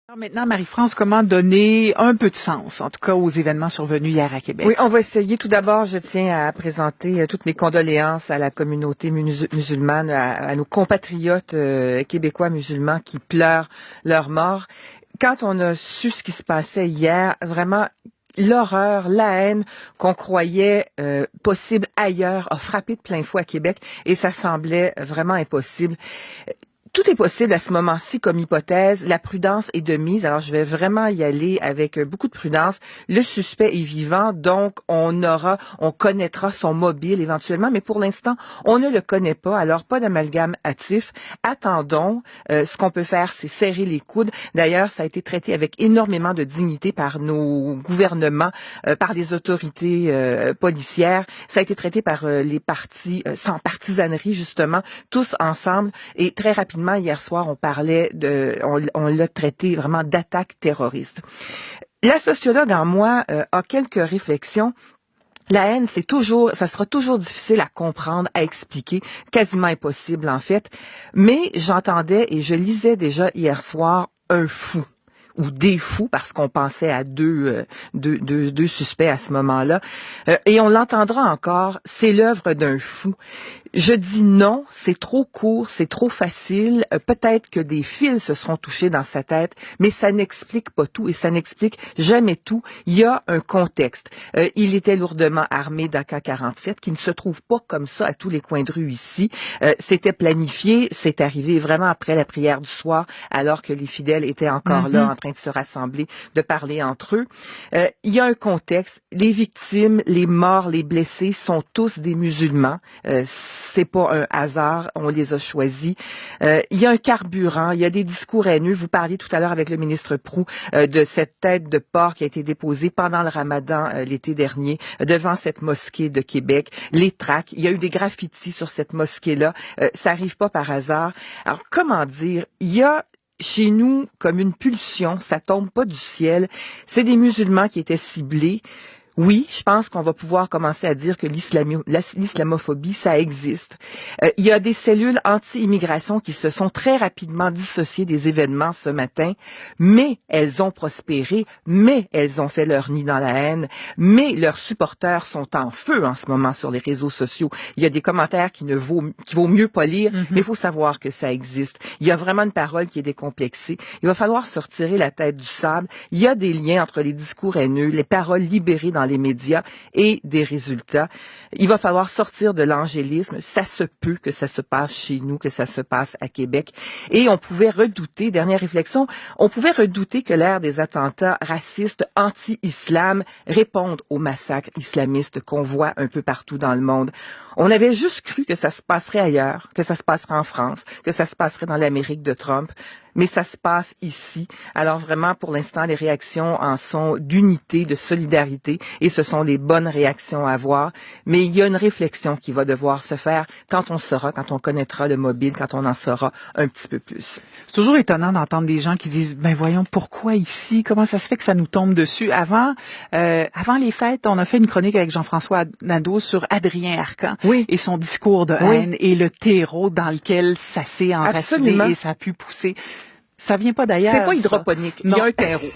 Alors maintenant, Marie-France, comment donner un peu de sens, en tout cas, aux événements survenus hier à Québec? Oui, on va essayer. Tout d'abord, je tiens à présenter toutes mes condoléances à la communauté musulmane, à nos compatriotes québécois musulmans qui pleurent leur mort. Quand on a su ce qui se passait hier, vraiment, l'horreur, la haine qu'on croyait possible ailleurs a frappé de plein fouet à Québec et ça semblait vraiment impossible. Tout est possible à ce moment-ci comme hypothèse. La prudence est de mise. Alors, je vais vraiment y aller avec beaucoup de prudence. Le suspect est vivant, donc on connaîtra son mobile éventuellement, mais pour l'instant, on ne le connaît pas. Alors, pas d'amalgame hâtif. Attendons. Ce qu'on peut faire, c'est serrer les coudes. D'ailleurs, ça a été traité avec énormément de dignité par nos gouvernements, par les autorités policières. Ça a été traité par les partis sans partisanerie, justement, tous ensemble et très rapidement. Hier soir, on l'a traité vraiment d'attaque terroriste. La sociologue en moi a quelques réflexions. La haine, ça sera toujours difficile à comprendre, à expliquer, quasiment impossible en fait. Mais j'entendais et je lisais déjà hier soir un fou ou des fous parce qu'on pensait à deux suspects à ce moment-là. Et on l'entendra encore, c'est l'œuvre d'un fou. Je dis non, c'est trop court, c'est trop facile. Peut-être que des fils se seront touchés dans sa tête, mais ça n'explique pas tout et ça n'explique jamais tout. Il y a un contexte. Il était lourdement armé d'AK-47 qui ne se trouve pas comme ça à tous les coins de rue ici. C'était planifié, c'est arrivé vraiment après la prière du soir, alors que les fidèles étaient encore là en train de se rassembler, de parler entre eux. Il y a un contexte. Les victimes, les morts, les blessés sont tous des musulmans. C'est pas un hasard, on les a choisis. Il y a un carburant, il y a des discours haineux. Vous parliez tout à l'heure avec le ministre Proulx de cette tête de porc qui a été déposée pendant le Ramadan l'été dernier devant cette mosquée de Québec. Les tracts, il y a eu des graffitis sur cette mosquée-là. Ça arrive pas par hasard. Alors comment dire, il y a chez nous comme une pulsion, ça tombe pas du ciel. C'est des musulmans qui étaient ciblés. Oui, je pense qu'on va pouvoir commencer à dire que l'islamophobie, ça existe. Il y a des cellules anti-immigration qui se sont très rapidement dissociées des événements ce matin, mais elles ont prospéré, mais elles ont fait leur nid dans la haine, mais leurs supporters sont en feu en ce moment sur les réseaux sociaux. Il y a des commentaires qui vaut mieux pas lire, mais il faut savoir que ça existe. Il y a vraiment une parole qui est décomplexée. Il va falloir se retirer la tête du sable. Il y a des liens entre les discours haineux, les paroles libérées dans les médias et des résultats. Il va falloir sortir de l'angélisme. Ça se peut que ça se passe chez nous, que ça se passe à Québec. Et on pouvait redouter, dernière réflexion, on pouvait redouter que l'ère des attentats racistes anti-islam réponde aux massacres islamistes qu'on voit un peu partout dans le monde. On avait juste cru que ça se passerait ailleurs, que ça se passerait en France, que ça se passerait dans l'Amérique de Trump. Mais ça se passe ici. Alors vraiment, pour l'instant, les réactions en sont d'unité, de solidarité, et ce sont les bonnes réactions à avoir. Mais il y a une réflexion qui va devoir se faire quand on connaîtra le mobile, quand on en saura un petit peu plus. C'est toujours étonnant d'entendre des gens qui disent, ben voyons, pourquoi ici? Comment ça se fait que ça nous tombe dessus? Avant les fêtes, on a fait une chronique avec Jean-François Nadeau sur Adrien Arcan et son discours de haine et le terreau dans lequel ça s'est enraciné et ça a pu pousser. Ça vient pas d'ailleurs. C'est pas hydroponique. Il y a un terreau.